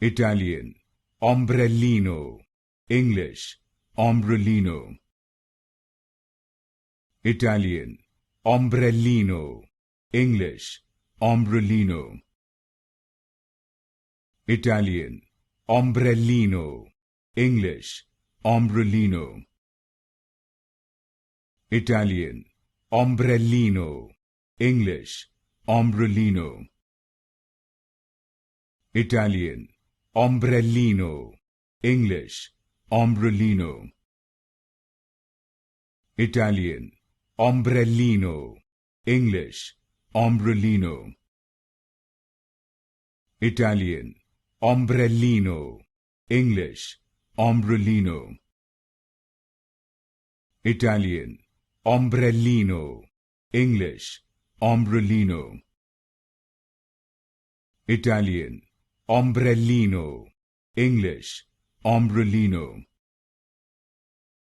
Italian, Ombrellino. English, Ombrellino. Italian, Ombrellino. English, Ombrellino. Italian, Ombrellino. English, Ombrellino. Italian, Ombrellino. English, Ombrellino. Italian, Ombrellino. English, Ombrellino. Italian, Ombrellino. English, Ombrellino. Italian, Ombrellino. English, Ombrellino. Italian, Ombrellino. English, Ombrellino. Italian, Ombrellino. English, Ombrellino.